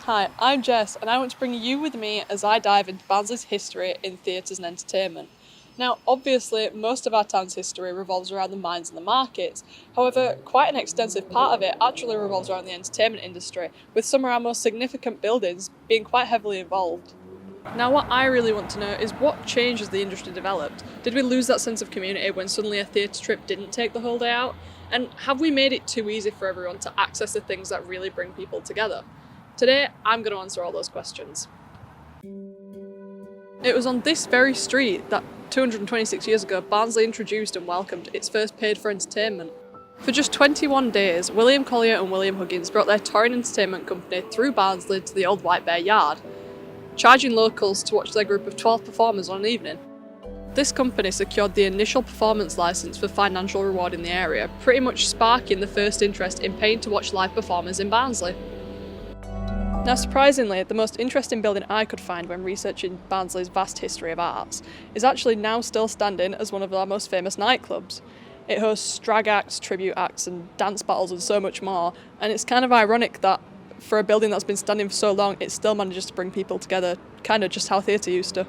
Hi, I'm Jess, and I want to bring you with me as I dive into Barnsley's history in theatres and entertainment. Now, obviously, most of our town's history revolves around the mines and the markets. However, quite an extensive part of it actually revolves around the entertainment industry, with some of our most significant buildings being quite heavily involved. Now, what I really want to know is what changed as the industry developed. Did we lose that sense of community when suddenly a theatre trip didn't take the whole day out? And have we made it too easy for everyone to access the things that really bring people together? Today, I'm going to answer all those questions. It was on this very street that 226 years ago, Barnsley introduced and welcomed its first paid-for entertainment. For just 21 days, William Collier and William Huggins brought their touring entertainment company through Barnsley to the old White Bear Yard, charging locals to watch their group of 12 performers on an evening. This company secured the initial performance licence for financial reward in the area, pretty much sparking the first interest in paying to watch live performers in Barnsley. Now, surprisingly, the most interesting building I could find when researching Barnsley's vast history of arts is actually now still standing as one of our most famous nightclubs. It hosts drag acts, tribute acts and dance battles and so much more, and it's kind of ironic that for a building that's been standing for so long, it still manages to bring people together, kind of just how theatre used to.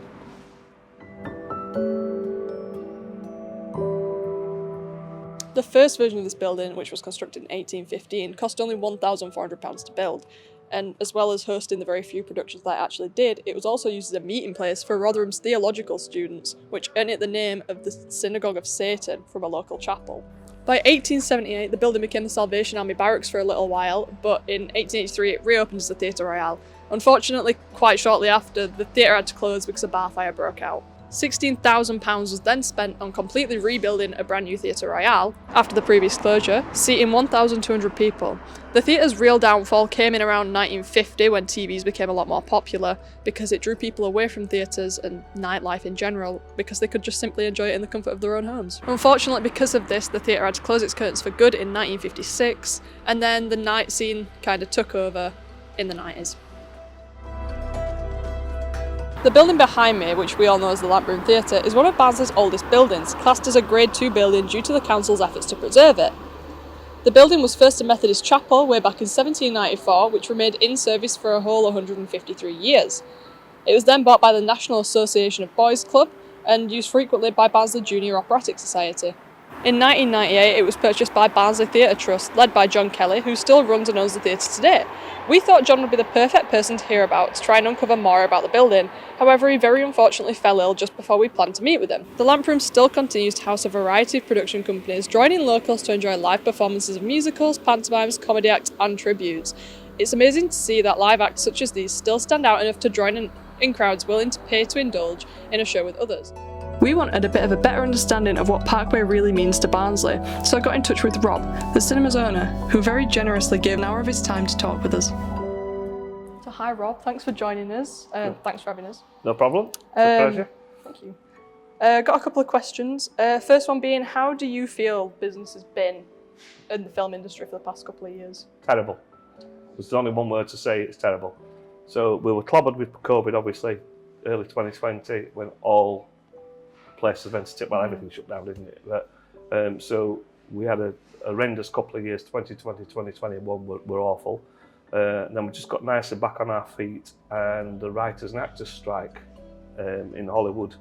The first version of this building, which was constructed in 1815, cost only £1,400 to build, and as well as hosting the very few productions that it actually did, it was also used as a meeting place for Rotherham's theological students, which earned it the name of the Synagogue of Satan from a local chapel. By 1878, the building became the Salvation Army Barracks for a little while, but in 1883 it reopened as the Theatre Royale. Unfortunately, quite shortly after, the theatre had to close because a bar fire broke out. £16,000 was then spent on completely rebuilding a brand new Theatre Royale after the previous closure, seating 1,200 people. The theatre's real downfall came in around 1950 when TVs became a lot more popular because it drew people away from theatres and nightlife in general because they could just simply enjoy it in the comfort of their own homes. Unfortunately, because of this, the theatre had to close its curtains for good in 1956, and then the night scene kind of took over in the 90s. The building behind me, which we all know as the Lamp Room Theatre, is one of Barnsley's oldest buildings, classed as a Grade 2 building due to the council's efforts to preserve it. The building was first a Methodist chapel way back in 1794, which remained in service for a whole 153 years. It was then bought by the National Association of Boys Club and used frequently by Barnsley Junior Operatic Society. In 1998, it was purchased by Barnsley Theatre Trust, led by John Kelly, who still runs and owns the theatre today. We thought John would be the perfect person to hear about to try and uncover more about the building. However, he very unfortunately fell ill just before we planned to meet with him. The Lamp Room still continues to house a variety of production companies, drawing in locals to enjoy live performances of musicals, pantomimes, comedy acts and tributes. It's amazing to see that live acts such as these still stand out enough to join in crowds willing to pay to indulge in a show with others. We wanted a bit of a better understanding of what Parkway really means to Barnsley, so I got in touch with Rob, the cinema's owner, who very generously gave an hour of his time to talk with us. So hi Rob, thanks for joining us. Thanks for having us. No problem. It's a pleasure. Thank you. Got a couple of questions. First one being, how do you feel business has been in the film industry for the past couple of years? Terrible. There's only one word to say, it's terrible. So we were clobbered with COVID, obviously, early 2020, when all places of entertainment, well, everything shut down, didn't it? But, so we had a horrendous couple of years. 2020, 2021 were awful. And then we just got nicely back on our feet, and the writers and actors strike in Hollywood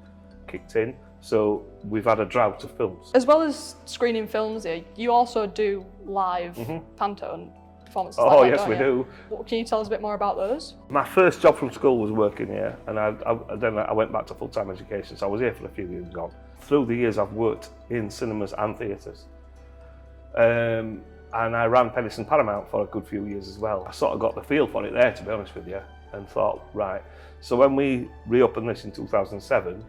kicked in. So we've had a drought of films. As well as screening films here, you also do live panto and performances. Oh, like that, yes, we do. Can you tell us a bit more about those? My first job from school was working here, and then I went back to full-time education, so I was here for a few years gone. Through the years, I've worked in cinemas and theatres. And I ran Pennison Paramount for a good few years as well. I sort of got the feel for it there, to be honest with you, and thought, right. So when we reopened this in 2007,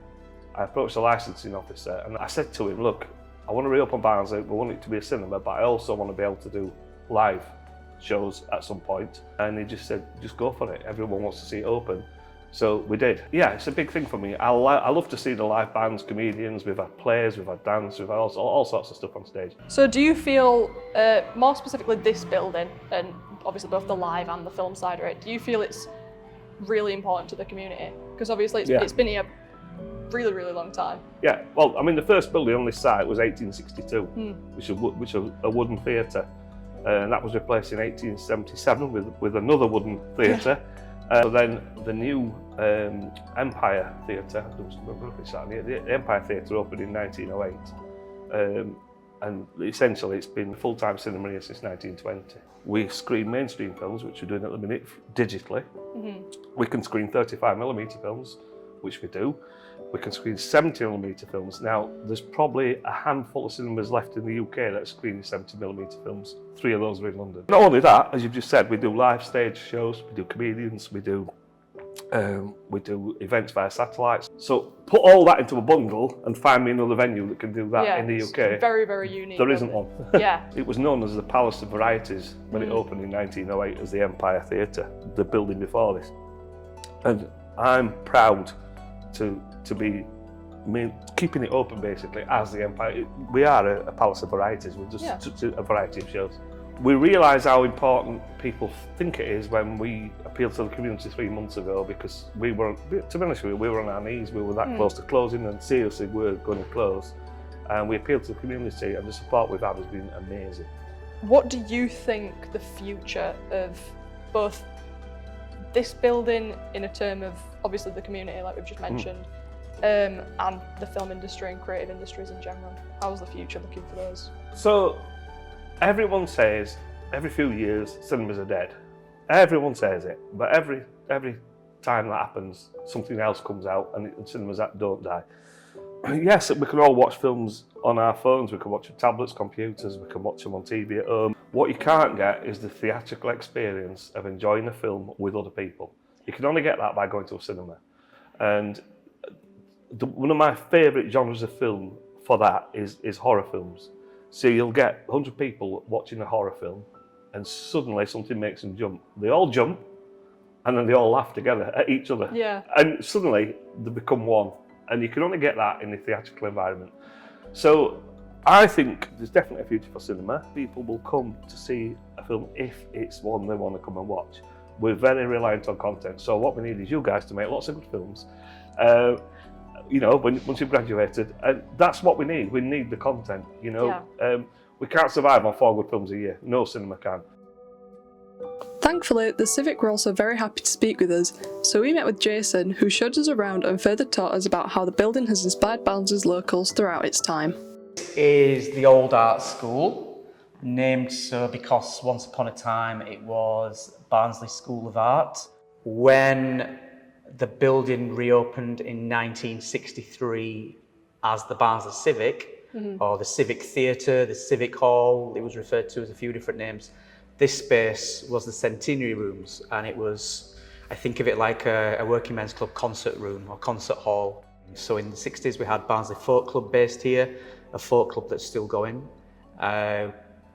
I approached the licensing officer, and I said to him, look, I want to reopen Barnsley, we want it to be a cinema, but I also want to be able to do live shows at some point. And he just said, just go for it. Everyone wants to see it open. So we did. Yeah, it's a big thing for me. I love to see the live bands, comedians, we've had plays, we've had dance, we've had all sorts of stuff on stage. So do you feel, more specifically this building, and obviously both the live and the film side of it, do you feel it's really important to the community? Because obviously it's been here really, really long time. Yeah, well, I mean, the first building on this site was 1862, which was a wooden theatre. and that was replaced in 1877 with another wooden theatre. So then the new Empire Theatre, the Empire Theatre opened in 1908, and essentially it's been full-time cinema here since 1920. We screen mainstream films, which we're doing at the minute digitally. We can screen 35mm films, which we do. We can screen 70mm films. Now, there's probably a handful of cinemas left in the UK that are screening 70mm films. 3 of those are in London. Not only that, as you've just said, we do live stage shows, we do comedians, we do events via satellites. So put all that into a bundle and find me another venue that can do that in the UK. Very, very unique. There isn't one. Yeah. It was known as the Palace of Varieties when it opened in 1908 as the Empire Theatre, the building before this. And I'm proud to be keeping it open basically as the Empire. We are a Palace of Varieties, we're just a variety of shows. We realise how important people think it is when we appealed to the community 3 months ago, because we were, to be honest with you, we were on our knees, we were that close to closing, and seriously we're going to close. And we appealed to the community, and the support we've had has been amazing. What do you think the future of both this building in a term of obviously the community, like we've just mentioned, and the film industry and creative industries in general? How's the future looking for those? So, everyone says every few years cinemas are dead. Everyone says it, but every time that happens, something else comes out and cinemas don't die. Yes, we can all watch films on our phones, we can watch on tablets, computers, we can watch them on TV at home. What you can't get is the theatrical experience of enjoying a film with other people. You can only get that by going to a cinema. And one of my favourite genres of film for that is horror films. So you'll get 100 people watching a horror film and suddenly something makes them jump. They all jump and then they all laugh together at each other. Yeah. And suddenly they become one. And you can only get that in the theatrical environment. So I think there's definitely a future for cinema. People will come to see a film if it's one they want to come and watch. We're very reliant on content. So what we need is you guys to make lots of good films. You know, once you've graduated, and that's what we need. We need the content, you know. Yeah. We can't survive on 4 good films a year. No cinema can. Thankfully, the Civic were also very happy to speak with us, so we met with Jason, who showed us around and further taught us about how the building has inspired Barnsley's locals throughout its time. This is the old art school, named so because once upon a time it was Barnsley School of Art. When the building reopened in 1963 as the Barnsley Civic, or the Civic Theatre, the Civic Hall, it was referred to as a few different names. This space was the Centenary Rooms, and it was, I think of it like a working men's club concert room or concert hall. So in the 60s we had Barnsley Folk Club based here, a folk club that's still going.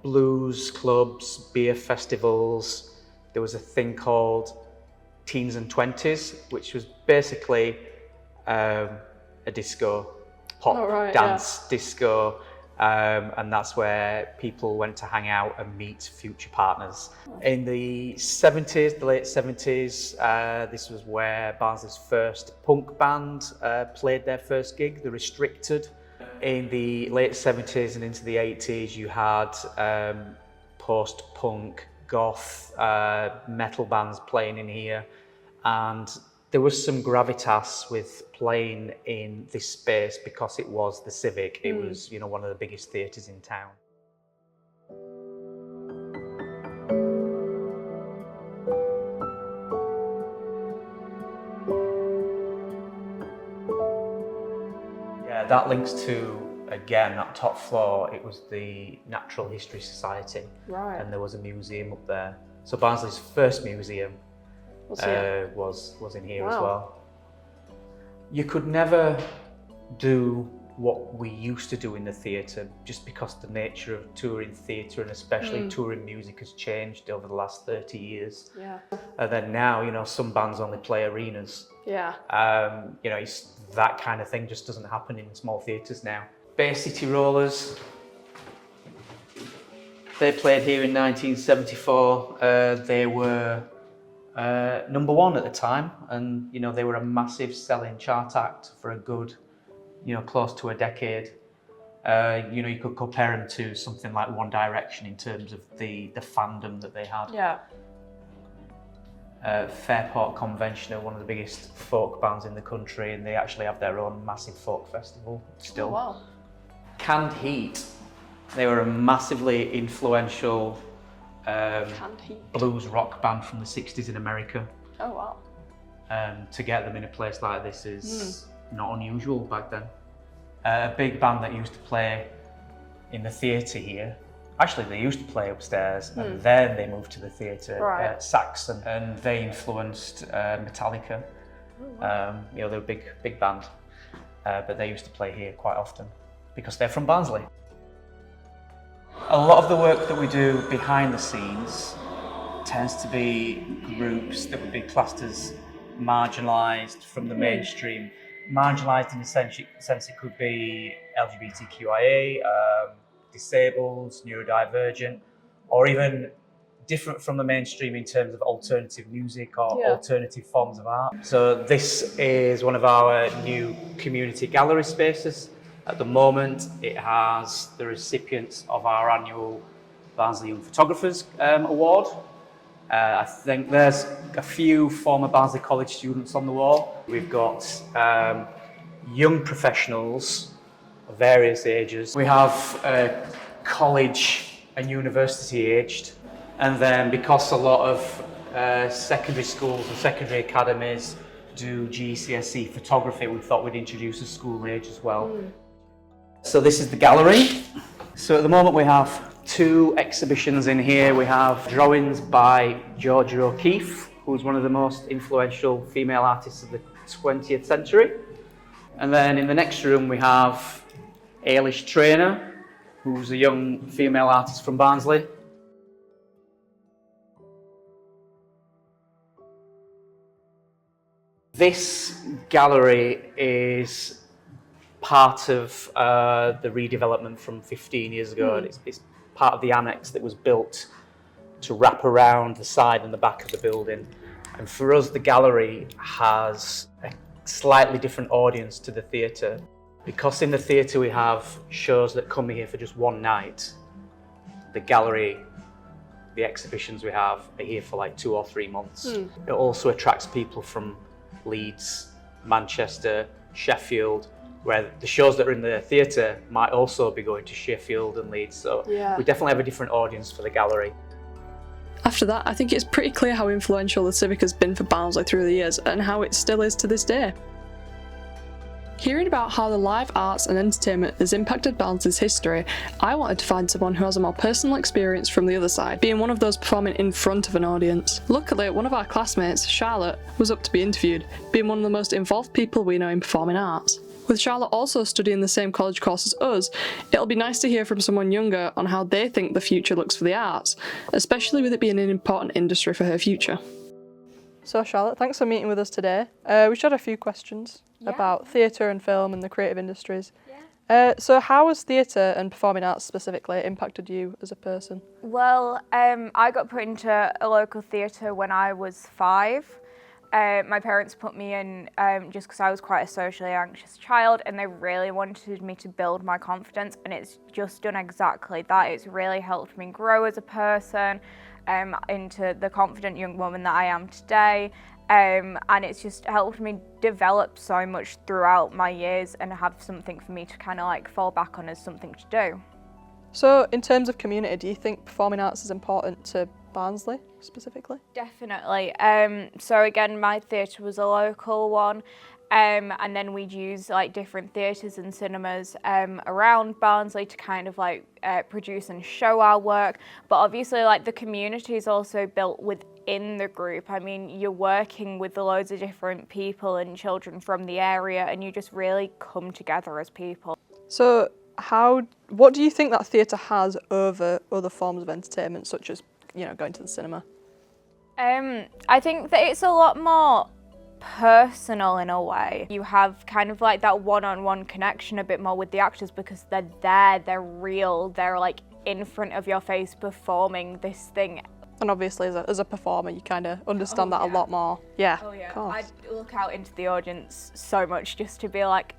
Blues clubs, beer festivals. There was a thing called Teens and Twenties, which was basically a disco, pop dance disco, and that's where people went to hang out and meet future partners. In the 70s, the late 70s, this was where Barnsley's first punk band played their first gig, The Restricted. In the late 70s and into the 80s, you had post-punk, goth, metal bands playing in here, and there was some gravitas with playing in this space because it was the Civic. It was, you know, one of the biggest theatres in town. Yeah, that links to, again, that top floor, it was the Natural History Society. Right. And there was a museum up there. So Barnsley's first museum was in here as well. You could never do what we used to do in the theatre just because the nature of touring theatre and especially touring music has changed over the last 30 years. Yeah. And then now, you know, some bands only play arenas. Yeah. You know, that kind of thing just doesn't happen in small theatres now. Bay City Rollers, they played here in 1974. They were #1 at the time, and you know they were a massive selling chart act for a good, you know, close to a decade. You know, you could compare them to something like One Direction in terms of the fandom that they had. Yeah. Fairport Convention are one of the biggest folk bands in the country, and they actually have their own massive folk festival still. Oh, wow. Canned Heat, they were a massively influential blues rock band from the 60s in America. Oh, wow. To get them in a place like this is not unusual back then. A big band that used to play in the theatre here, actually they used to play upstairs and then they moved to the theatre, Saxon, and they influenced Metallica. Oh, wow. You know, they're a big band, but they used to play here quite often because they're from Barnsley. A lot of the work that we do behind the scenes tends to be groups that would be classed as marginalised from the mainstream. Marginalised in the sense it could be LGBTQIA, disabled, neurodivergent, or even different from the mainstream in terms of alternative music or alternative forms of art. So this is one of our new community gallery spaces. At the moment, it has the recipients of our annual Barnsley Young Photographers Award. I think there's a few former Barnsley College students on the wall. We've got young professionals of various ages. We have college and university aged. And then because a lot of secondary schools and secondary academies do GCSE photography, we thought we'd introduce a school age as well. So this is the gallery. So at the moment we have 2 exhibitions in here. We have drawings by Georgia O'Keeffe, who's one of the most influential female artists of the 20th century. And then in the next room we have Ailish Traynor, who's a young female artist from Barnsley. This gallery is part of the redevelopment from 15 years ago, and it's part of the annex that was built to wrap around the side and the back of the building. And for us, the gallery has a slightly different audience to the theatre. Because in the theatre we have shows that come here for just one night, the gallery, the exhibitions we have are here for like 2 or 3 months. It also attracts people from Leeds, Manchester, Sheffield, where the shows that are in the theatre might also be going to Sheffield and Leeds. So we definitely have a different audience for the gallery. After that, I think it's pretty clear how influential the Civic has been for Barnsley through the years and how it still is to this day. Hearing about how the live arts and entertainment has impacted Barnsley's history, I wanted to find someone who has a more personal experience from the other side, being one of those performing in front of an audience. Luckily, one of our classmates, Charlotte, was up to be interviewed, being one of the most involved people we know in performing arts. With Charlotte also studying the same college course as us, it'll be nice to hear from someone younger on how they think the future looks for the arts, especially with it being an important industry for her future. So Charlotte, thanks for meeting with us today. We just had a few questions about theatre and film and the creative industries. So how has theatre and performing arts specifically impacted you as a person? Well, I got put into a local theatre when I was 5. My parents put me in just because I was quite a socially anxious child, and they really wanted me to build my confidence, and it's just done exactly that. It's really helped me grow as a person into the confident young woman that I am today, and it's just helped me develop so much throughout my years and have something for me to kind of like fall back on as something to do. So in terms of community, do you think performing arts is important to Barnsley specifically? Definitely. So again, my theatre was a local one, and then we'd use like different theatres and cinemas around Barnsley to kind of like produce and show our work. But obviously, like the community is also built within the group. I mean, you're working with loads of different people and children from the area, and you just really come together as people. So what do you think that theatre has over other forms of entertainment, such as, you know, going to the cinema? I think that it's a lot more personal in a way. You have kind of like that one-on-one connection a bit more with the actors because they're there, they're real, they're like in front of your face performing this thing. And obviously as a performer you kind of understand that a lot more. Yeah, of course. I look out into the audience so much just to be like,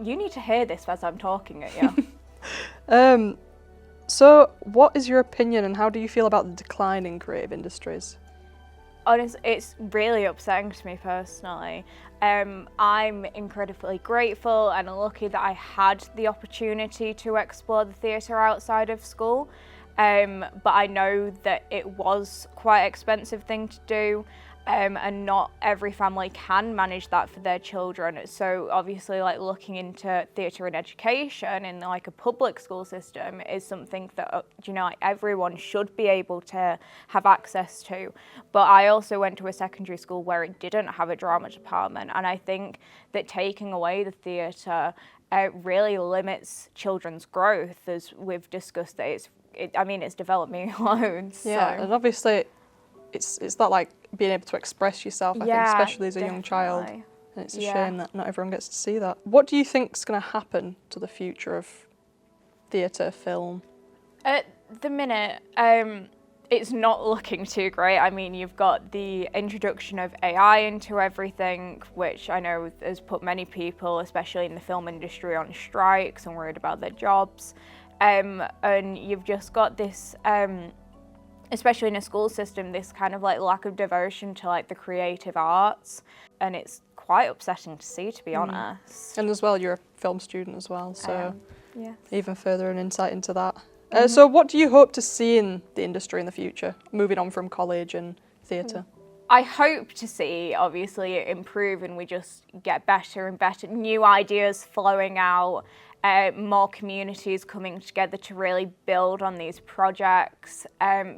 you need to hear this as I'm talking at you. So, what is your opinion and how do you feel about the decline in creative industries? Honestly, it's really upsetting to me personally. I'm incredibly grateful and lucky that I had the opportunity to explore the theatre outside of school. But I know that it was quite an expensive thing to do, and not every family can manage that for their children. So obviously, like, looking into theatre and education in like a public school system is something that like, everyone should be able to have access to. But I also went to a secondary school where it didn't have a drama department, and I think that taking away the theatre really limits children's growth, as we've discussed. That it's developing loads. Yeah, so. and obviously it's that like being able to express yourself, I think, especially as a young child. And it's a shame that not everyone gets to see that. What do you think is going to happen to the future of theatre, film? At the minute, it's not looking too great. I mean, you've got the introduction of AI into everything, which I know has put many people, especially in the film industry, on strikes and worried about their jobs. And you've just got this, especially in a school system, this kind of like lack of devotion to like the creative arts, and it's quite upsetting to see, to be honest. And as well, you're a film student as well, so yeah. even further an insight into that. So what do you hope to see in the industry in the future, moving on from college and theatre? I hope to see, obviously, it improve and we just get better and better, new ideas flowing out, more communities coming together to really build on these projects,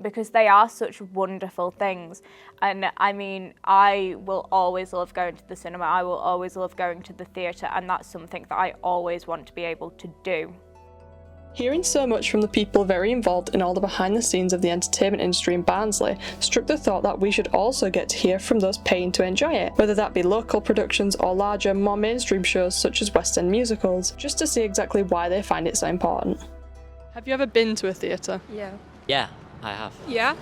because they are such wonderful things. And I mean, I will always love going to the cinema, I will always love going to the theatre, and that's something that I always want to be able to do. Hearing so much from the people very involved in all the behind the scenes of the entertainment industry in Barnsley struck the thought that we should also get to hear from those paying to enjoy it, whether that be local productions or larger, more mainstream shows such as West End musicals, just to see exactly why they find it so important. Have you ever been to a theatre? Yeah, I have. Yeah,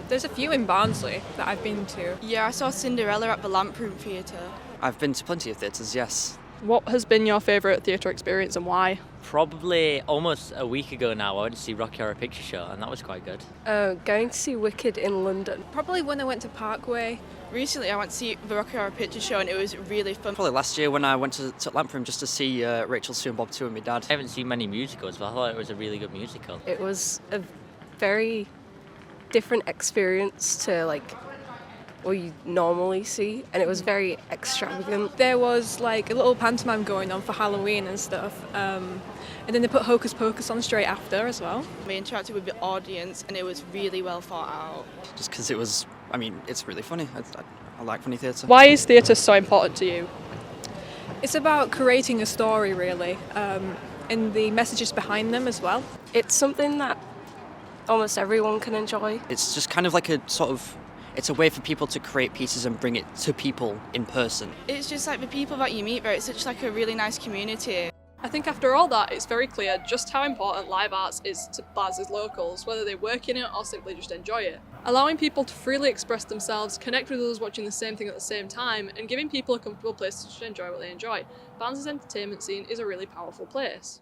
there's a few in Barnsley that I've been to. Yeah, I saw Cinderella at the Lamp Room Theatre. I've been to plenty of theatres, yes. What has been your favourite theatre experience and why? Probably almost a week ago now, I went to see Rocky Horror Picture Show, and that was quite good. Going to see Wicked in London. Probably when I went to Parkway. Recently I went to see the Rocky Horror Picture Show and it was really fun. Probably last year when I went to Lamp Room just to see Rachel, Sue and Bob 2 with my dad. I haven't seen many musicals, but I thought it was a really good musical. It was a very different experience to like what you normally see, and it was very extravagant. There was like a little pantomime going on for Halloween and stuff, and then they put Hocus Pocus on straight after as well. We interacted with the audience and it was really well thought out. Just because it was, I mean, it's really funny. I like funny theatre. Why is theatre so important to you? It's about creating a story, really, and the messages behind them as well. It's something that almost everyone can enjoy. It's just kind of like a sort of, it's a way for people to create pieces and bring it to people in person. It's just like the people that you meet there, it's such like a really nice community. I think after all that, it's very clear just how important live arts is to Barnsley's locals, whether they work in it or simply just enjoy it. Allowing people to freely express themselves, connect with others watching the same thing at the same time, and giving people a comfortable place to just enjoy what they enjoy. Barnsley's entertainment scene is a really powerful place.